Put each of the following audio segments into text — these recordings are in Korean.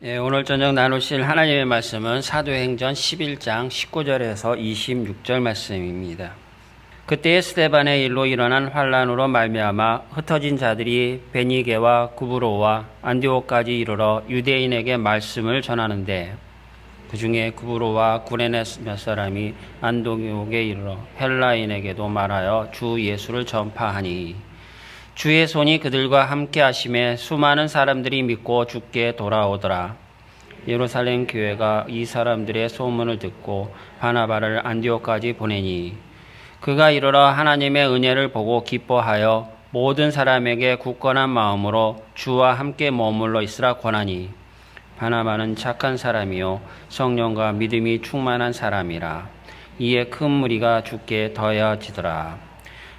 예, 오늘 저녁 나누실 하나님의 말씀은 사도행전 11장 19절에서 26절 말씀입니다. 그때에 스데반의 일로 일어난 환란으로 말미암아 흩어진 자들이 베니게와 구브로와 안디옥까지 이르러 유대인에게 말씀을 전하는데 그 중에 구브로와 구레네 몇 사람이 안디옥에 이르러 헬라인에게도 말하여 주 예수를 전파하니 주의 손이 그들과 함께 하심에 수많은 사람들이 믿고 주께 돌아오더라. 예루살렘 교회가 이 사람들의 소문을 듣고 바나바를 안디옥까지 보내니 그가 이르러 하나님의 은혜를 보고 기뻐하여 모든 사람에게 굳건한 마음으로 주와 함께 머물러 있으라 권하니 바나바는 착한 사람이요 성령과 믿음이 충만한 사람이라. 이에 큰 무리가 주께 더해지더라.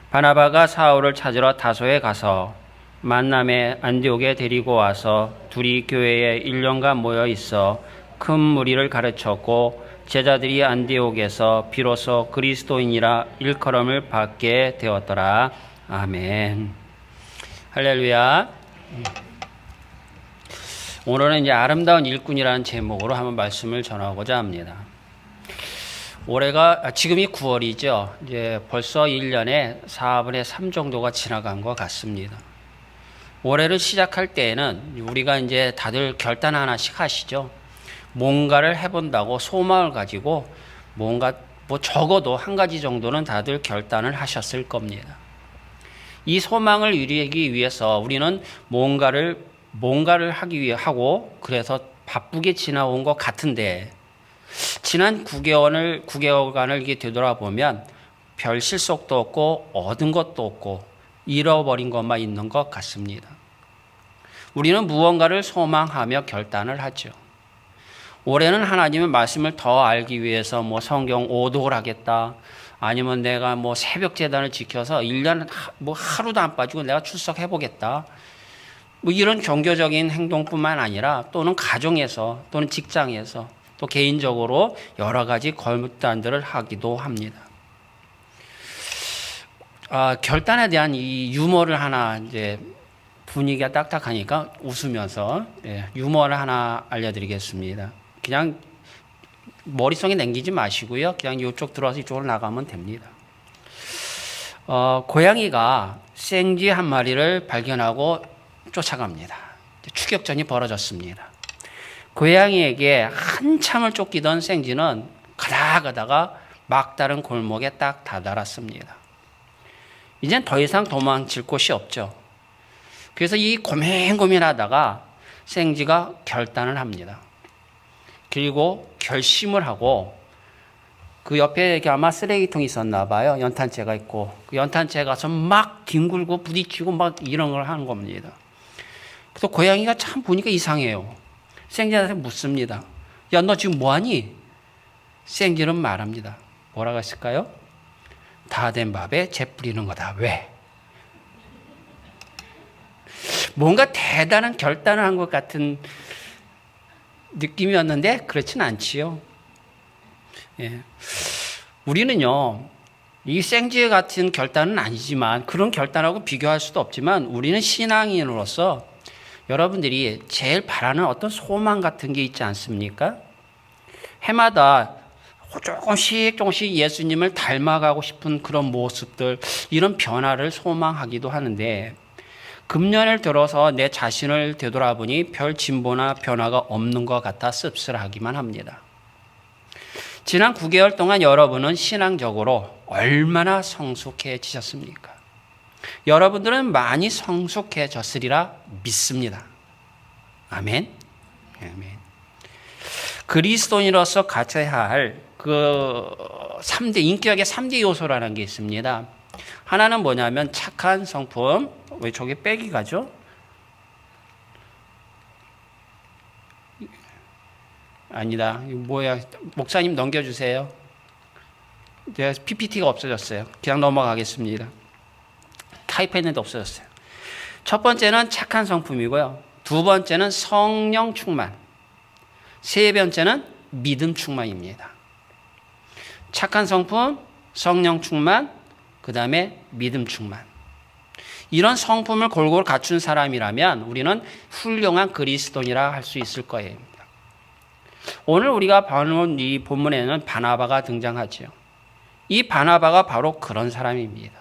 바나바가 사울을 찾으러 다소에 가서 만남에 안디옥에 데리고 와서 둘이 교회에 1년간 모여 있어 큰 무리를 가르쳤고 제자들이 안디옥에서 비로소 그리스도인이라 일컬음을 받게 되었더라. 아멘. 할렐루야. 오늘은 이제 아름다운 일꾼이라는 제목으로 한번 말씀을 전하고자 합니다. 지금이 9월이죠. 이제 벌써 1년에 4분의 3 정도가 지나간 것 같습니다. 올해를 시작할 때에는 우리가 이제 다들 결단 하나씩 하시죠. 뭔가를 해본다고 소망을 가지고 뭔가 적어도 한 가지 정도는 다들 결단을 하셨을 겁니다. 이 소망을 이루기 위해서 우리는 뭔가를 하기 위해 하고 그래서 바쁘게 지나온 것 같은데 지난 9개월간을 이렇게 되돌아보면 별 실속도 없고 얻은 것도 없고 잃어버린 것만 있는 것 같습니다. 우리는 무언가를 소망하며 결단을 하죠. 올해는 하나님의 말씀을 더 알기 위해서 성경 오독을 하겠다. 아니면 내가 새벽 제단을 지켜서 1년 하루도 안 빠지고 내가 출석해보겠다. 이런 종교적인 행동뿐만 아니라 또는 가정에서 또는 직장에서 또 개인적으로 여러 가지 결단들을 하기도 합니다. 결단에 대한 이 유머를 하나 이제 분위기가 딱딱하니까 웃으면서 유머를 하나 알려드리겠습니다. 그냥 머릿속에 남기지 마시고요. 그냥 이쪽 들어와서 이쪽으로 나가면 됩니다. 고양이가 생쥐 한 마리를 발견하고 쫓아갑니다. 추격전이 벌어졌습니다. 고양이에게 한참을 쫓기던 생쥐는 가다가 막다른 골목에 딱 다다랐습니다. 이젠 더 이상 도망칠 곳이 없죠. 그래서 이 고민하다가 생쥐가 결단을 합니다. 그리고 결심을 하고 그 옆에 아마 쓰레기통이 있었나 봐요. 연탄재가 있고 그 연탄재에 가서 막 뒹굴고 부딪히고 막 이런 걸 하는 겁니다. 그래서 고양이가 참 보니까 이상해요. 생쥐한테 묻습니다. 야, 너 지금 뭐하니? 생쥐는 말합니다. 뭐라고 했을까요? 다 된 밥에 재 뿌리는 거다. 왜? 뭔가 대단한 결단을 한 것 같은 느낌이었는데 그렇진 않지요. 우리는요, 이 생쥐 같은 결단은 아니지만 그런 결단하고 비교할 수도 없지만 우리는 신앙인으로서 여러분들이 제일 바라는 어떤 소망 같은 게 있지 않습니까? 해마다 조금씩 예수님을 닮아가고 싶은 그런 모습들, 이런 변화를 소망하기도 하는데 금년을 들어서 내 자신을 되돌아보니 별 진보나 변화가 없는 것 같아 씁쓸하기만 합니다. 지난 9개월 동안 여러분은 신앙적으로 얼마나 성숙해지셨습니까? 여러분들은 많이 성숙해졌으리라 믿습니다. 아멘. 아멘. 그리스도인으로서 갖춰야 할 인격의 3대 요소라는 게 있습니다. 하나는 뭐냐면 착한 성품. 왜 저게 빼기 가죠? 아니다. 이거 뭐야? 목사님 넘겨주세요. PPT가 없어졌어요. 그냥 넘어가겠습니다. 타입했는데 없어졌어요. 첫 번째는 착한 성품이고요. 두 번째는 성령 충만. 세 번째는 믿음 충만입니다. 착한 성품, 성령 충만, 그 다음에 믿음 충만. 이런 성품을 골고루 갖춘 사람이라면 우리는 훌륭한 그리스도인이라 할 수 있을 거예요. 오늘 우리가 봐온 이 본문에는 바나바가 등장하죠. 이 바나바가 바로 그런 사람입니다.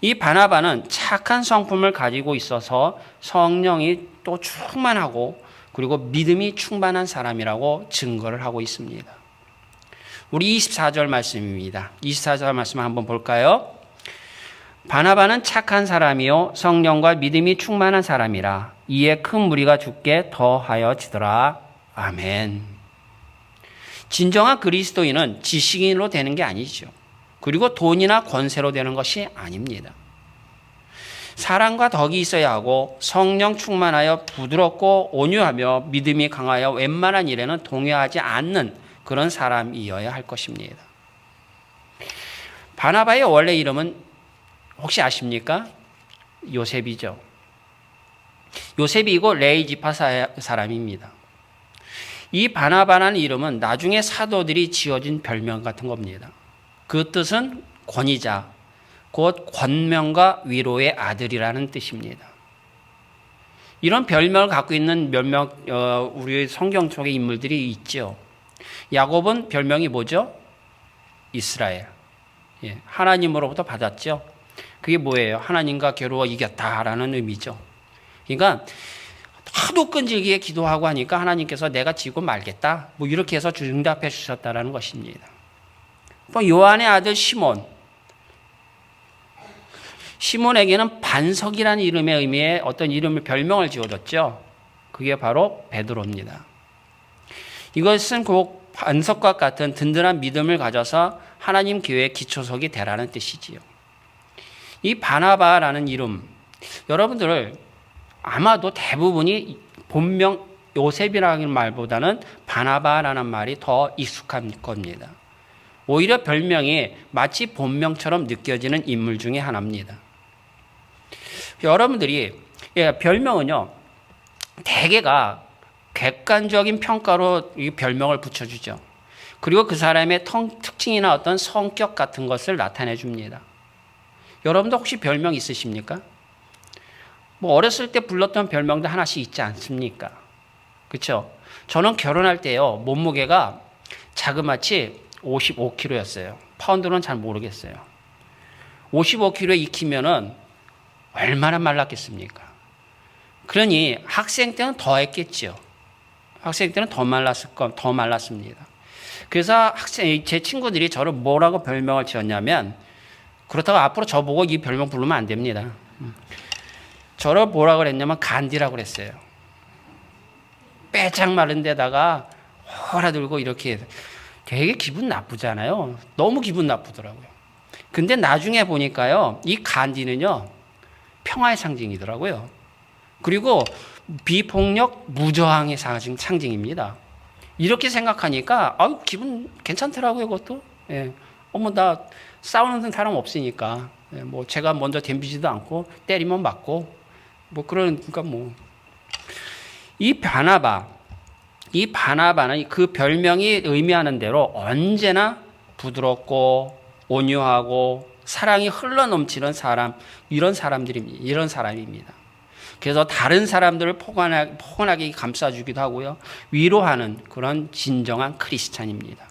이 바나바는 착한 성품을 가지고 있어서 성령이 또 충만하고 그리고 믿음이 충만한 사람이라고 증거를 하고 있습니다. 우리 24절 말씀입니다. 24절 말씀 한번 볼까요? 바나바는 착한 사람이요 성령과 믿음이 충만한 사람이라 이에 큰 무리가 죽게 더하여지더라. 아멘. 진정한 그리스도인은 지식인으로 되는 게 아니죠. 그리고 돈이나 권세로 되는 것이 아닙니다. 사랑과 덕이 있어야 하고 성령 충만하여 부드럽고 온유하며 믿음이 강하여 웬만한 일에는 동요하지 않는 그런 사람이어야 할 것입니다. 바나바의 원래 이름은 혹시 아십니까? 요셉이죠. 요셉이고 레위 지파 사람입니다. 이 바나바라는 이름은 나중에 사도들이 지어진 별명 같은 겁니다. 그 뜻은 권위자, 곧 권명과 위로의 아들이라는 뜻입니다. 이런 별명을 갖고 있는 우리 성경 속에 인물들이 있죠. 야곱은 별명이 뭐죠? 이스라엘. 예, 하나님으로부터 받았죠. 그게 뭐예요? 하나님과 겨루어 이겼다라는 의미죠. 그러니까 하도 끈질기게 기도하고 하니까 하나님께서 내가 지고 말겠다. 뭐 이렇게 해서 응답해 주셨다라는 것입니다. 또 요한의 아들 시몬. 시몬에게는 반석이라는 이름의 의미의 어떤 이름을 별명을 지어줬죠. 그게 바로 베드로입니다. 이것은 곧 반석과 같은 든든한 믿음을 가져서 하나님 교회의 기초석이 되라는 뜻이지요. 이 바나바라는 이름, 여러분들 아마도 대부분이 본명 요셉이라는 말보다는 바나바라는 말이 더 익숙한 겁니다. 오히려 별명이 마치 본명처럼 느껴지는 인물 중에 하나입니다. 여러분들이 별명은요, 대개가 객관적인 평가로 이 별명을 붙여주죠. 그리고 그 사람의 특징이나 어떤 성격 같은 것을 나타내 줍니다. 여러분도 혹시 별명 있으십니까? 뭐 어렸을 때 불렀던 별명도 하나씩 있지 않습니까? 그렇죠? 저는 결혼할 때요, 몸무게가 자그마치 55kg였어요. 파운드는 잘 모르겠어요. 55kg에 익히면은 얼마나 말랐겠습니까? 그러니 학생 때는 더 했겠죠. 학생 때는 더 말랐습니다. 그래서 제 친구들이 저를 뭐라고 별명을 지었냐면, 그렇다고 앞으로 저보고 이 별명 부르면 안 됩니다. 저를 뭐라고 그랬냐면 간디라고 그랬어요. 빼짝 마른 데다가 호라들고 이렇게 되게 기분 나쁘잖아요. 너무 기분 나쁘더라고요. 근데 나중에 보니까요, 이 간디는요, 평화의 상징이더라고요. 그리고 비폭력, 무저항의 상징입니다. 이렇게 생각하니까 기분 괜찮더라고요, 그것도. 예. 나 싸우는 사람 없으니까. 예, 뭐 제가 먼저 덤비지도 않고 때리면 맞고 뭐 그러니까 뭐. 이 바나바는 그 별명이 의미하는 대로 언제나 부드럽고 온유하고 사랑이 흘러넘치는 사람, 이런 사람입니다. 그래서 다른 사람들을 포근하게 감싸주기도 하고요, 위로하는 그런 진정한 크리스찬입니다.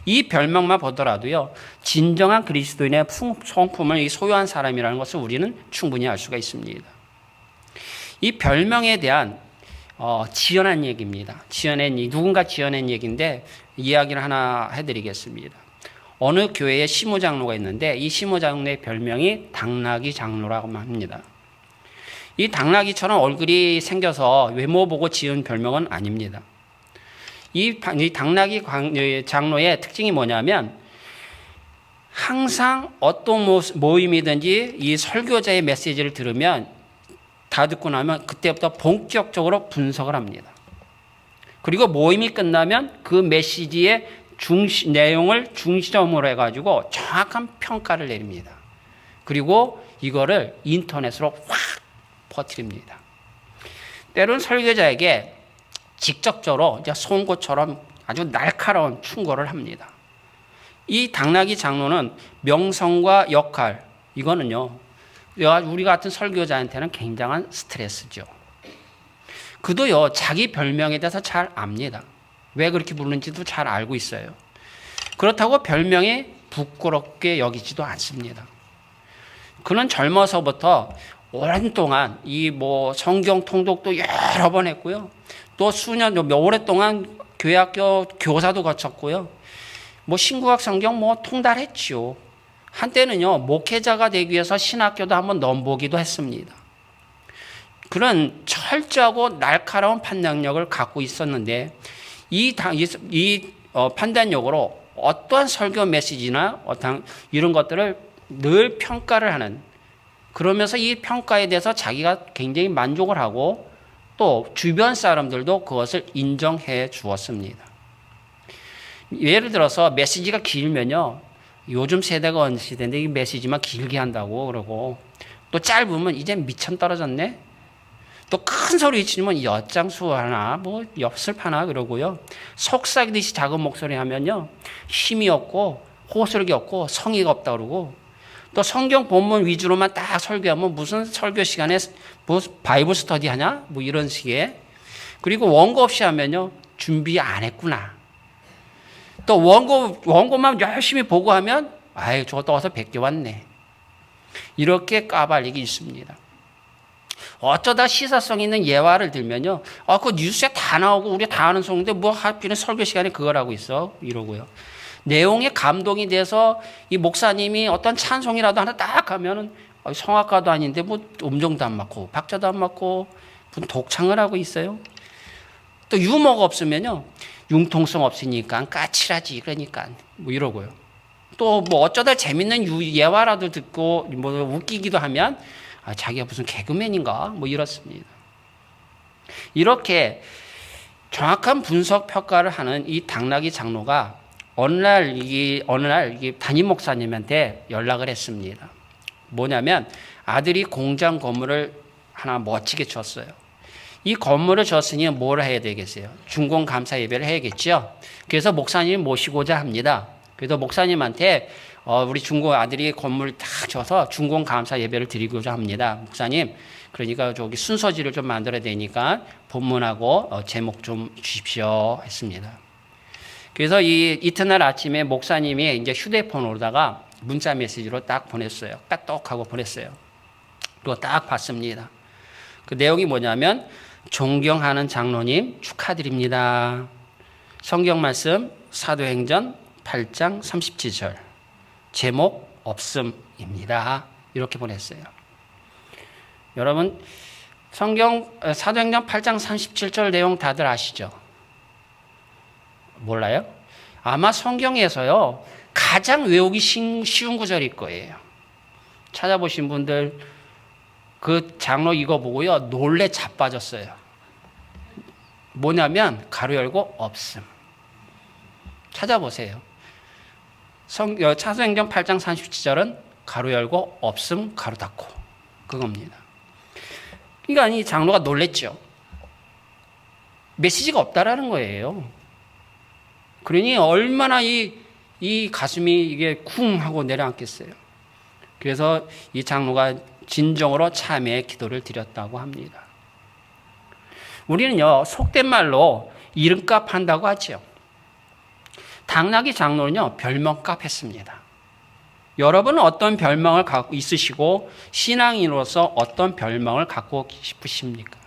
이 별명만 보더라도요, 진정한 그리스도인의 성품을 소유한 사람이라는 것을 우리는 충분히 알 수가 있습니다. 이 별명에 대한 지어낸 얘기입니다. 누군가 지어낸 얘기인데 이야기를 하나 해드리겠습니다. 어느 교회에 시모 장로가 있는데 이 시모 장로의 별명이 당나귀 장로라고 합니다. 이 당나귀처럼 얼굴이 생겨서 외모 보고 지은 별명은 아닙니다. 이 당나귀 장로의 특징이 뭐냐면 항상 어떤 모임이든지 이 설교자의 메시지를 들으면 다 듣고 나면 그때부터 본격적으로 분석을 합니다. 그리고 모임이 끝나면 그 메시지의 내용을 중심으로 해가지고 정확한 평가를 내립니다. 그리고 이거를 인터넷으로 확 퍼뜨립니다. 때로는 설교자에게 직접적으로 송곳처럼 아주 날카로운 충고를 합니다. 이 당나귀 장로는 명성과 역할, 이거는요, 우리 같은 설교자한테는 굉장한 스트레스죠. 그도요, 자기 별명에 대해서 잘 압니다. 왜 그렇게 부르는지도 잘 알고 있어요. 그렇다고 별명이 부끄럽게 여기지도 않습니다. 그는 젊어서부터 오랜 동안 성경 통독도 여러 번 했고요. 또 오랫동안 교회학교 교사도 거쳤고요. 신구약 성경 통달했죠. 한때는요, 목회자가 되기 위해서 신학교도 한번 넘보기도 했습니다. 그런 철저하고 날카로운 판단력을 갖고 있었는데 이 판단력으로 어떠한 설교 메시지나 이런 것들을 늘 평가를 하는, 그러면서 이 평가에 대해서 자기가 굉장히 만족을 하고 또 주변 사람들도 그것을 인정해 주었습니다. 예를 들어서 메시지가 길면요, 요즘 세대가 어느 시대인데 이 메시지만 길게 한다고 그러고, 또 짧으면 이제 미천 떨어졌네, 또 큰 소리 치면 엿장수 하나 엽슬 하나 그러고요, 속삭이듯이 작은 목소리 하면요 힘이 없고 호소력이 없고 성의가 없다 그러고, 또 성경 본문 위주로만 딱 설교하면 무슨 설교 시간에 바이블 스터디 하냐 이런 식의, 그리고 원고 없이 하면요 준비 안 했구나, 또 원고만 열심히 보고 하면 저것도 어서 베껴 왔네, 이렇게 까발리기 있습니다. 어쩌다 시사성 있는 예화를 들면요, 그 뉴스에 다 나오고 우리 다 아는 성인데 하필은 설교 시간에 그걸 하고 있어 이러고요. 내용에 감동이 돼서 이 목사님이 어떤 찬송이라도 하나 딱 하면은 성악가도 아닌데 음정도 안 맞고 박자도 안 맞고 무슨 독창을 하고 있어요. 또 유머가 없으면요, 융통성 없으니까 까칠하지 그러니까 이러고요. 또 어쩌다 재밌는 예화라도 듣고 웃기기도 하면 자기가 무슨 개그맨인가 이렇습니다. 이렇게 정확한 분석 평가를 하는 이 당나귀 장로가 어느 날 담임 목사님한테 연락을 했습니다. 뭐냐면 아들이 공장 건물을 하나 멋지게 줬어요. 이 건물을 줬으니 뭘 해야 되겠어요? 준공 감사 예배를 해야겠죠. 그래서 목사님 모시고자 합니다. 그래서 목사님한테 우리 아들이 건물 다 줘서 준공 감사 예배를 드리고자 합니다. 목사님, 그러니까 순서지를 좀 만들어야 되니까 본문하고 제목 좀 주십시오 했습니다. 그래서 이튿날 아침에 목사님이 이제 휴대폰으로다가 문자 메시지로 딱 보냈어요. 까똑하고 보냈어요. 그리고 딱 봤습니다. 그 내용이 뭐냐면, 존경하는 장로님 축하드립니다. 성경 말씀 사도행전 8장 37절. 제목 없음입니다. 이렇게 보냈어요. 여러분, 사도행전 8장 37절 내용 다들 아시죠? 몰라요? 아마 성경에서요 가장 외우기 쉬운 구절일 거예요. 찾아보신 분들 그 장로 이거 보고요 놀래 자빠졌어요. 뭐냐면 가로 열고 없음. 찾아보세요. 사도행전 8장 37절은 가로 열고 없음 가로 닫고 그겁니다. 그러니까 이 장로가 놀랬죠. 메시지가 없다라는 거예요. 그러니 얼마나 이 가슴이 이게 쿵 하고 내려앉겠어요. 그래서 이 장로가 진정으로 참회의 기도를 드렸다고 합니다. 우리는요 속된 말로 이름값 한다고 하죠. 당나귀 장로는요 별명값 했습니다. 여러분은 어떤 별명을 갖고 있으시고 신앙인으로서 어떤 별명을 갖고 싶으십니까?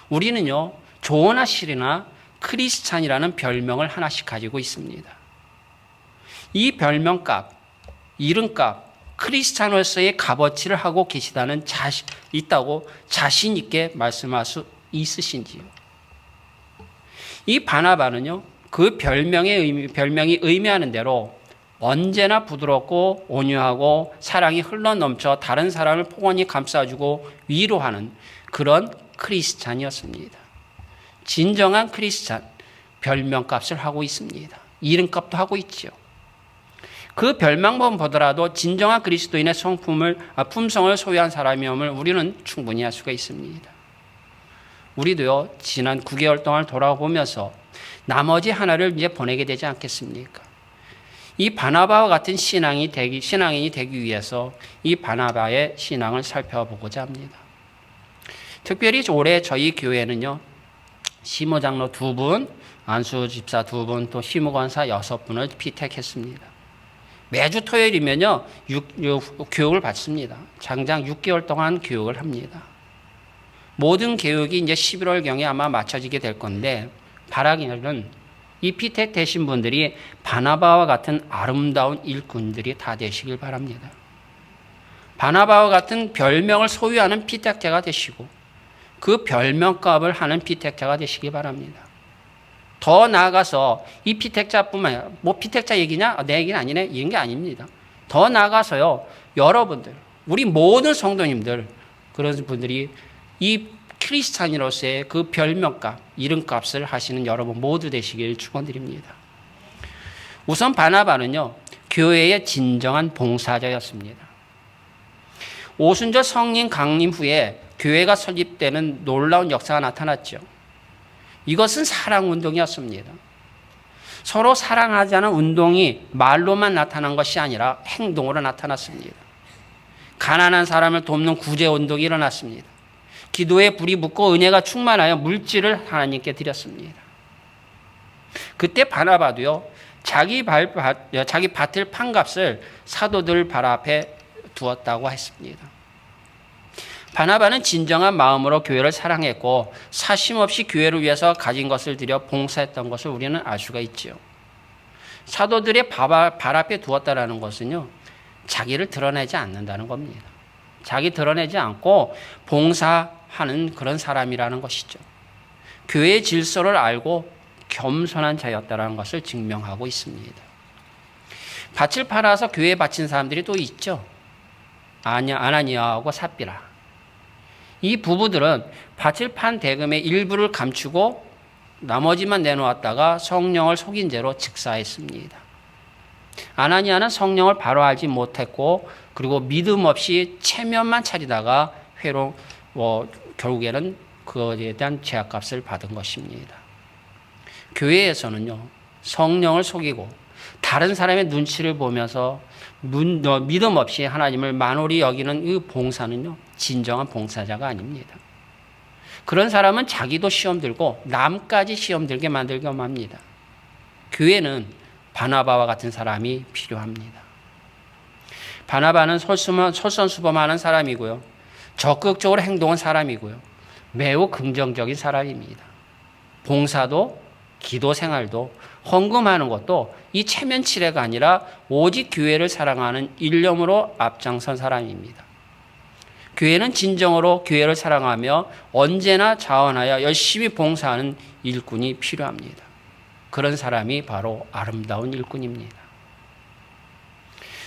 우리는요 조어나 실이나 크리스찬이라는 별명을 하나씩 가지고 있습니다. 이 별명값, 이름값, 크리스찬으로서의 값어치를 하고 계시다는 있다고 자신 있게 말씀할 수 있으신지요? 이 바나바는요, 그 별명이 의미하는 대로 언제나 부드럽고 온유하고 사랑이 흘러넘쳐 다른 사람을 포근히 감싸주고 위로하는 그런 크리스찬이었습니다. 진정한 크리스찬, 별명값을 하고 있습니다. 이름값도 하고 있죠. 그 별명만 보더라도 진정한 그리스도인의 품성을 소유한 사람임을 우리는 충분히 알 수가 있습니다. 우리도요, 지난 9개월 동안 돌아보면서 나머지 하나를 이제 보내게 되지 않겠습니까? 이 바나바와 같은 신앙인이 되기 위해서 이 바나바의 신앙을 살펴보고자 합니다. 특별히 올해 저희 교회는요, 시무장로 2분, 안수 집사 2분, 또 시무관사 6분을 피택했습니다. 매주 토요일이면요, 교육을 받습니다. 장장 6개월 동안 교육을 합니다. 모든 교육이 이제 11월경에 아마 마쳐지게 될 건데, 바라기는 이 피택 되신 분들이 바나바와 같은 아름다운 일꾼들이 다 되시길 바랍니다. 바나바와 같은 별명을 소유하는 피택자가 되시고, 그 별명값을 하는 피택자가 되시기 바랍니다. 더 나아가서 이 피택자뿐만 아니라, 뭐 피택자 얘기냐? 내 얘기는 아니네? 이런 게 아닙니다. 더 나아가서요, 여러분들, 우리 모든 성도님들, 그런 분들이 이 크리스찬으로서의 그 별명값, 이름값을 하시는 여러분 모두 되시길 축원드립니다. 우선 바나바는요, 교회의 진정한 봉사자였습니다. 오순절 성령 강림 후에 교회가 설립되는 놀라운 역사가 나타났죠. 이것은 사랑운동이었습니다. 서로 사랑하자는 운동이 말로만 나타난 것이 아니라 행동으로 나타났습니다. 가난한 사람을 돕는 구제운동이 일어났습니다. 기도에 불이 붙고 은혜가 충만하여 물질을 하나님께 드렸습니다. 그때 바나바도요, 자기 밭을 판 값을 사도들 발 앞에 두었다고 했습니다. 바나바는 진정한 마음으로 교회를 사랑했고 사심 없이 교회를 위해서 가진 것을 들여 봉사했던 것을 우리는 알 수가 있죠. 사도들의 발 앞에 두었다라는 것은요, 자기를 드러내지 않는다는 겁니다. 자기 드러내지 않고 봉사하는 그런 사람이라는 것이죠. 교회의 질서를 알고 겸손한 자였다는 것을 증명하고 있습니다. 밭을 팔아서 교회에 바친 사람들이 또 있죠. 아나니아하고 삽비라. 이 부부들은 밭을 판 대금의 일부를 감추고 나머지만 내놓았다가 성령을 속인 죄로 즉사했습니다. 아나니아는 성령을 바로 알지 못했고, 그리고 믿음 없이 체면만 차리다가 결국에는 그것에 대한 죄악값을 받은 것입니다. 교회에서는요, 성령을 속이고 다른 사람의 눈치를 보면서 믿음 없이 하나님을 만홀히 여기는 이 봉사는요, 진정한 봉사자가 아닙니다. 그런 사람은 자기도 시험 들고 남까지 시험 들게 만들기만 합니다. 교회는 바나바와 같은 사람이 필요합니다. 바나바는 솔선수범하는 사람이고요, 적극적으로 행동한 사람이고요, 매우 긍정적인 사람입니다. 봉사도 기도 생활도 헌금하는 것도 이 체면치레가 아니라 오직 교회를 사랑하는 일념으로 앞장선 사람입니다. 교회는 진정으로 교회를 사랑하며 언제나 자원하여 열심히 봉사하는 일꾼이 필요합니다. 그런 사람이 바로 아름다운 일꾼입니다.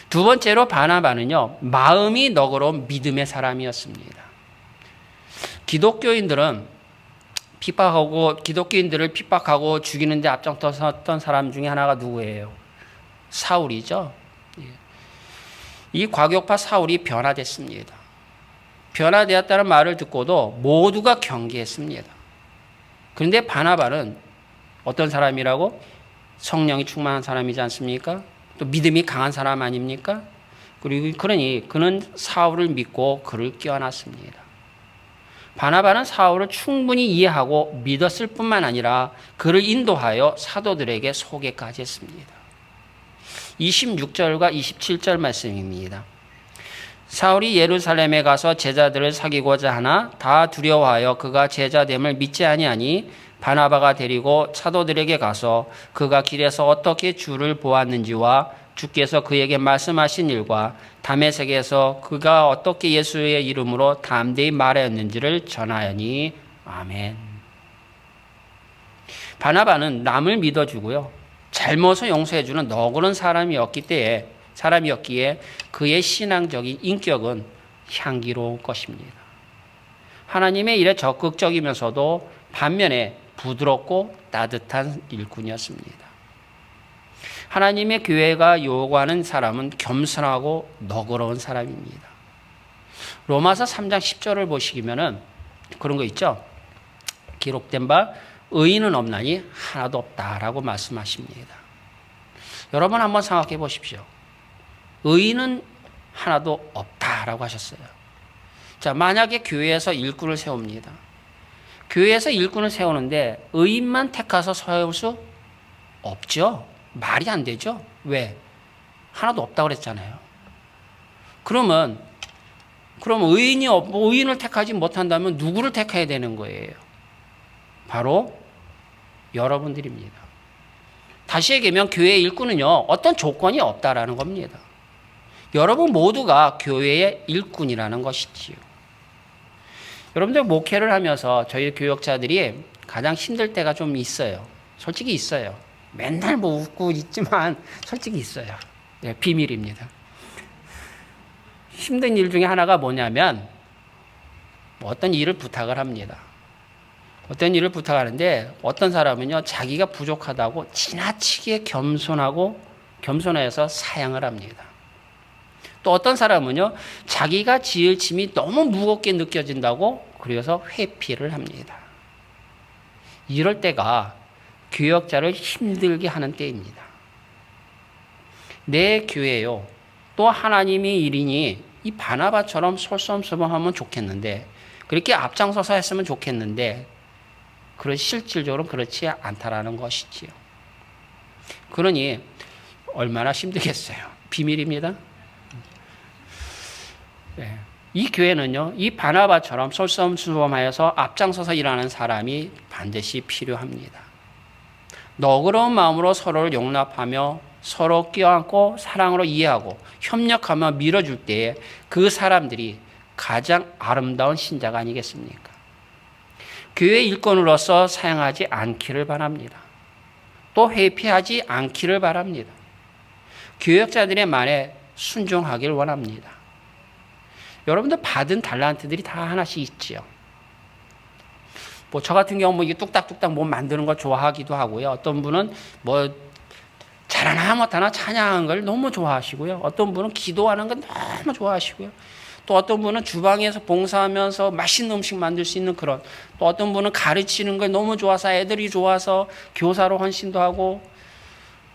두 번째로 바나바는요, 마음이 너그러운 믿음의 사람이었습니다. 기독교인들을 핍박하고 죽이는 데 앞장섰던 사람 중에 하나가 누구예요? 사울이죠. 이 과격파 사울이 변화됐습니다. 변화되었다는 말을 듣고도 모두가 경계했습니다. 그런데 바나바는 어떤 사람이라고? 성령이 충만한 사람이지 않습니까? 또 믿음이 강한 사람 아닙니까? 그러니 그는 사울을 믿고 그를 껴안았습니다. 바나바는 사울을 충분히 이해하고 믿었을 뿐만 아니라 그를 인도하여 사도들에게 소개까지 했습니다. 26절과 27절 말씀입니다. 사울이 예루살렘에 가서 제자들을 사귀고자 하나 다 두려워하여 그가 제자됨을 믿지 아니하니 바나바가 데리고 사도들에게 가서 그가 길에서 어떻게 주를 보았는지와 주께서 그에게 말씀하신 일과 다메섹에서 그가 어떻게 예수의 이름으로 담대히 말하였는지를 전하였니. 아멘. 바나바는 남을 믿어주고요, 잘못을 용서해주는 너그러운 사람이었기에 그의 신앙적인 인격은 향기로운 것입니다. 하나님의 일에 적극적이면서도 반면에 부드럽고 따뜻한 일꾼이었습니다. 하나님의 교회가 요구하는 사람은 겸손하고 너그러운 사람입니다. 로마서 3장 10절을 보시면은 그런 거 있죠. 기록된 바 의인은 없나니 하나도 없다라고 말씀하십니다. 여러분 한번 생각해 보십시오. 의인은 하나도 없다라고 하셨어요. 자, 만약에 교회에서 일꾼을 세웁니다. 교회에서 일꾼을 세우는데 의인만 택해서 세울 수 없죠. 말이 안 되죠. 왜? 하나도 없다고 그랬잖아요. 그러면 의인을 택하지 못한다면 누구를 택해야 되는 거예요? 바로 여러분들입니다. 다시 얘기하면 교회의 일꾼은요, 어떤 조건이 없다라는 겁니다. 여러분 모두가 교회의 일꾼이라는 것이지요. 여러분들 목회를 하면서 저희 교역자들이 가장 힘들 때가 좀 있어요. 솔직히 있어요. 맨날 뭐 웃고 있지만 솔직히 있어요. 네, 비밀입니다. 힘든 일 중에 하나가 뭐냐면 어떤 일을 부탁을 합니다. 어떤 일을 부탁하는데 어떤 사람은요, 자기가 부족하다고 지나치게 겸손해서 사양을 합니다. 또 어떤 사람은요, 자기가 지을 짐이 너무 무겁게 느껴진다고 그래서 회피를 합니다. 이럴 때가 교역자를 힘들게 하는 때입니다. 내 교회요, 또 하나님의 일이니 이 바나바처럼 솔선수범하면 좋겠는데, 그렇게 앞장서서 했으면 좋겠는데, 실질적으로 그렇지 않다라는 것이지요. 그러니 얼마나 힘들겠어요. 비밀입니다. 네. 이 교회는요, 이 바나바처럼 솔선수범하여서 앞장서서 일하는 사람이 반드시 필요합니다. 너그러운 마음으로 서로를 용납하며 서로 껴안고 사랑으로 이해하고 협력하며 밀어줄 때에 그 사람들이 가장 아름다운 신자가 아니겠습니까? 교회 일꾼으로서 사용하지 않기를 바랍니다. 또 회피하지 않기를 바랍니다. 교역자들의 말에 순종하길 원합니다. 여러분들 받은 달란트들이 다 하나씩 있지요. 뭐 저 같은 경우 이게 뚝딱뚝딱 뭐 만드는 걸 좋아하기도 하고요. 어떤 분은 뭐 잘하나 못하나 찬양하는 걸 너무 좋아하시고요. 어떤 분은 기도하는 걸 너무 좋아하시고요. 또 어떤 분은 주방에서 봉사하면서 맛있는 음식 만들 수 있는 그런, 또 어떤 분은 가르치는 걸 너무 좋아서 애들이 좋아서 교사로 헌신도 하고,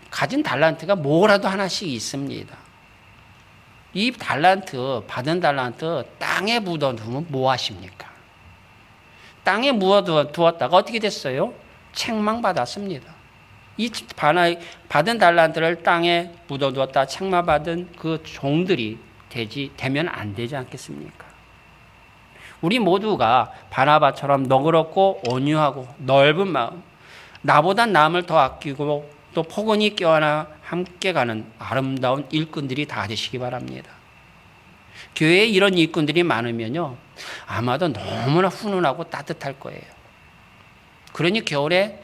가진 달란트가 뭐라도 하나씩 있습니다. 이 받은 달란트 땅에 묻어두면 뭐 하십니까? 땅에 묻어두었다가 어떻게 됐어요? 책망받았습니다. 이 받은 달란트를 땅에 묻어두었다 책망받은 그 종들이 되면 안 되지 않겠습니까? 우리 모두가 바나바처럼 너그럽고 온유하고 넓은 마음, 나보다 남을 더 아끼고 또 포근히 껴안아 함께 가는 아름다운 일꾼들이 다 되시기 바랍니다. 교회에 이런 일꾼들이 많으면요, 아마도 너무나 훈훈하고 따뜻할 거예요. 그러니 겨울에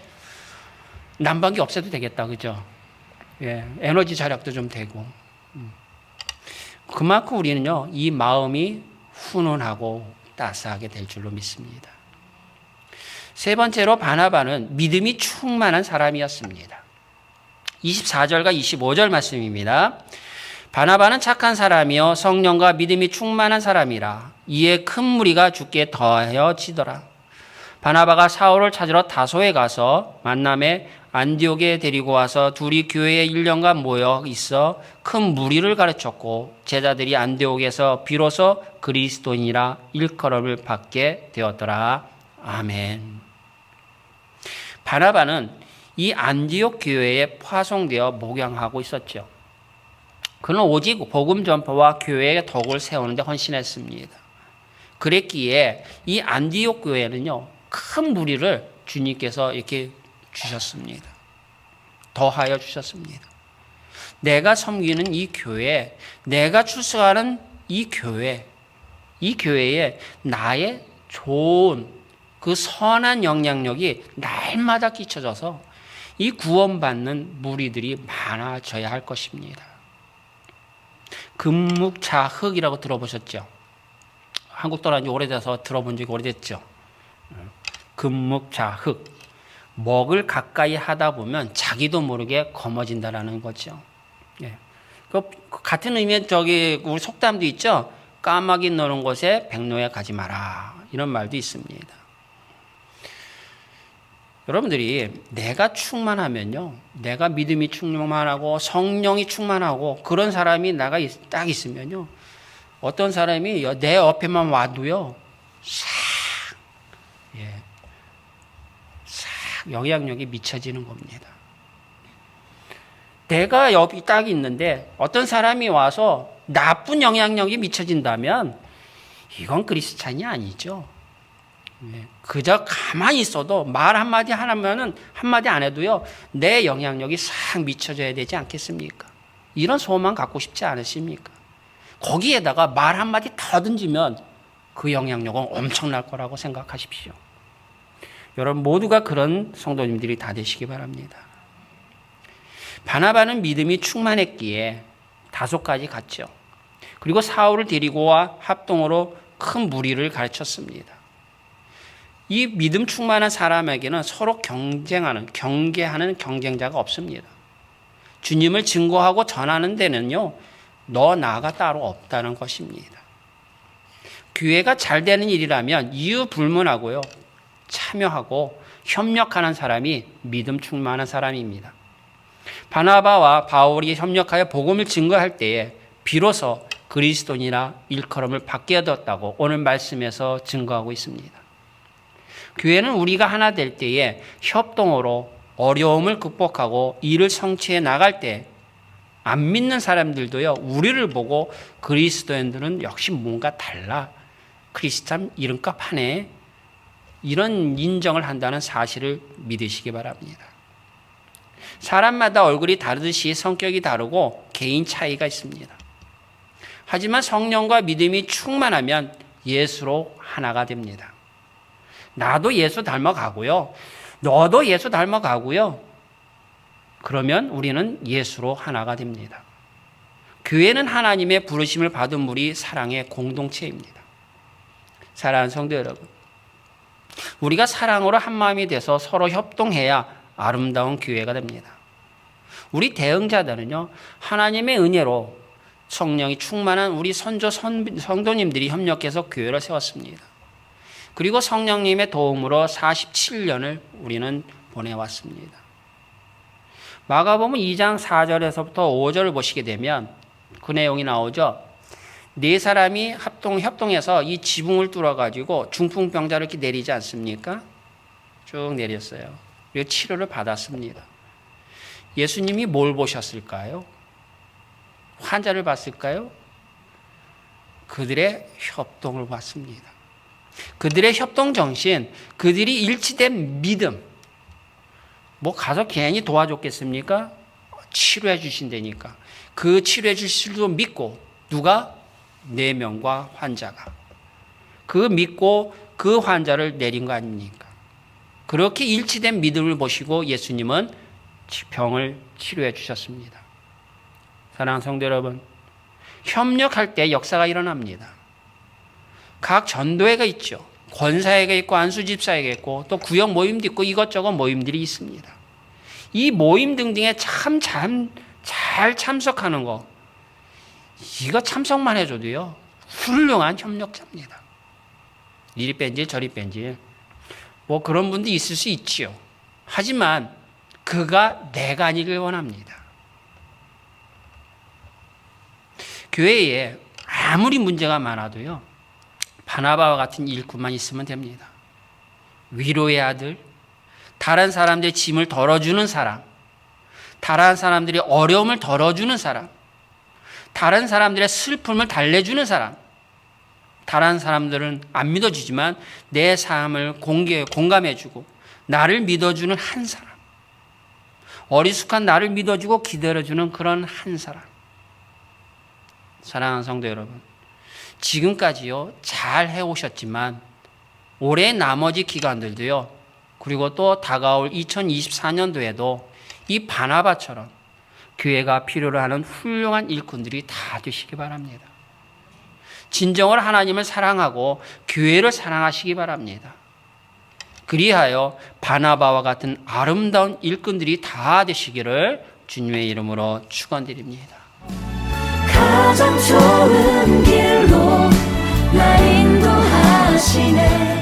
난방기 없애도 되겠다, 그죠? 예, 에너지 절약도 좀 되고. 그만큼 우리는요, 이 마음이 훈훈하고 따스하게 될 줄로 믿습니다. 세 번째로 바나바는 믿음이 충만한 사람이었습니다. 24절과 25절 말씀입니다. 바나바는 착한 사람이요 성령과 믿음이 충만한 사람이라 이에 큰 무리가 주께 더하여지더라. 바나바가 사울을 찾으러 다소에 가서 만남에 안디옥에 데리고 와서 둘이 교회에 1년간 모여 있어 큰 무리를 가르쳤고 제자들이 안디옥에서 비로소 그리스도인이라 일컬음을 받게 되었더라. 아멘. 바나바는 이 안디옥 교회에 파송되어 목양하고 있었죠. 그는 오직 복음 전파와 교회의 덕을 세우는데 헌신했습니다. 그랬기에 이 안디옥 교회는요, 큰 무리를 주님께서 이렇게 주셨습니다. 더하여 주셨습니다. 내가 섬기는 이 교회, 내가 출석하는 이 교회에 나의 좋은 그 선한 영향력이 날마다 끼쳐져서 이 구원받는 무리들이 많아져야 할 것입니다. 금묵자흑이라고 들어보셨죠? 한국 떠난 지 오래돼서 들어본 적이 오래됐죠? 금묵자흑. 먹을 가까이 하다 보면 자기도 모르게 검어진다라는 거죠. 예. 그 같은 의미의 우리 속담도 있죠? 까마귀 노는 곳에 백로에 가지 마라. 이런 말도 있습니다. 여러분들이 내가 충만하면요, 내가 믿음이 충만하고 성령이 충만하고 그런 사람이 나가 딱 있으면요, 어떤 사람이 내 옆에만 와도요, 싹 영향력이 미쳐지는 겁니다. 내가 옆이 딱 있는데 어떤 사람이 와서 나쁜 영향력이 미쳐진다면 이건 그리스찬이 아니죠. 그저 가만히 있어도 말 한마디 하면은 한마디 안 해도요, 내 영향력이 싹 미쳐져야 되지 않겠습니까? 이런 소망 갖고 싶지 않으십니까? 거기에다가 말 한마디 더 던지면 그 영향력은 엄청날 거라고 생각하십시오. 여러분 모두가 그런 성도님들이 다 되시기 바랍니다. 바나바는 믿음이 충만했기에 다소까지 갔죠. 그리고 사울을 데리고 와 합동으로 큰 무리를 가르쳤습니다. 이 믿음 충만한 사람에게는 서로 경계하는 경쟁자가 없습니다. 주님을 증거하고 전하는 데는요, 너 나가 따로 없다는 것입니다. 교회가 잘 되는 일이라면 이유 불문하고요, 참여하고 협력하는 사람이 믿음 충만한 사람입니다. 바나바와 바울이 협력하여 복음을 증거할 때에 비로소 그리스도인이라 일컬음을 받게 되었다고 오늘 말씀에서 증거하고 있습니다. 교회는 우리가 하나 될 때에 협동으로 어려움을 극복하고 일을 성취해 나갈 때 안 믿는 사람들도요, 우리를 보고 그리스도인들은 역시 뭔가 달라, 크리스찬 이름값 하네, 이런 인정을 한다는 사실을 믿으시기 바랍니다. 사람마다 얼굴이 다르듯이 성격이 다르고 개인 차이가 있습니다. 하지만 성령과 믿음이 충만하면 예수로 하나가 됩니다. 나도 예수 닮아가고요, 너도 예수 닮아가고요, 그러면 우리는 예수로 하나가 됩니다. 교회는 하나님의 부르심을 받은 무리 사랑의 공동체입니다. 사랑하는 성도 여러분, 우리가 사랑으로 한마음이 돼서 서로 협동해야 아름다운 교회가 됩니다. 우리 대응자들은요, 하나님의 은혜로 성령이 충만한 우리 성도님들이 협력해서 교회를 세웠습니다. 그리고 성령님의 도움으로 47년을 우리는 보내왔습니다. 마가복음 2장 4절에서부터 5절을 보시게 되면 그 내용이 나오죠. 네 사람이 협동해서 이 지붕을 뚫어가지고 중풍병자를 이렇게 내리지 않습니까? 쭉 내렸어요. 그리고 치료를 받았습니다. 예수님이 뭘 보셨을까요? 환자를 봤을까요? 그들의 협동을 봤습니다. 그들의 협동 정신, 그들이 일치된 믿음. 뭐 가서 괜히 도와줬겠습니까? 치료해 주신다니까. 그 치료해 주실 줄 믿고, 누가? 4명과 환자가. 그 믿고 그 환자를 내린 거 아닙니까? 그렇게 일치된 믿음을 보시고 예수님은 병을 치료해 주셨습니다. 사랑하는 성도 여러분, 협력할 때 역사가 일어납니다. 각 전도회가 있죠. 권사회가 있고 안수집사회가 있고 또 구역 모임도 있고 이것저것 모임들이 있습니다. 이 모임 등등에 잘 참석하는 거, 이거 참석만 해줘도요, 훌륭한 협력자입니다. 이리 뺀질 저리 뺀질 뭐 그런 분도 있을 수 있지요. 하지만 그가 내가 아니길 원합니다. 교회에 아무리 문제가 많아도요, 바나바와 같은 일꾼만 있으면 됩니다. 위로의 아들, 다른 사람들의 짐을 덜어주는 사람, 다른 사람들의 어려움을 덜어주는 사람, 다른 사람들의 슬픔을 달래주는 사람, 다른 사람들은 안 믿어주지만 내 삶을 공감해주고 나를 믿어주는 한 사람, 어리숙한 나를 믿어주고 기다려주는 그런 한 사람. 사랑하는 성도 여러분, 지금까지요 잘 해오셨지만 올해 나머지 기간들도요, 그리고 또 다가올 2024년도에도 이 바나바처럼 교회가 필요로 하는 훌륭한 일꾼들이 다 되시기 바랍니다. 진정으로 하나님을 사랑하고 교회를 사랑하시기 바랍니다. 그리하여 바나바와 같은 아름다운 일꾼들이 다 되시기를 주님의 이름으로 축원드립니다. 가장 좋은 길로 날 인도하시네.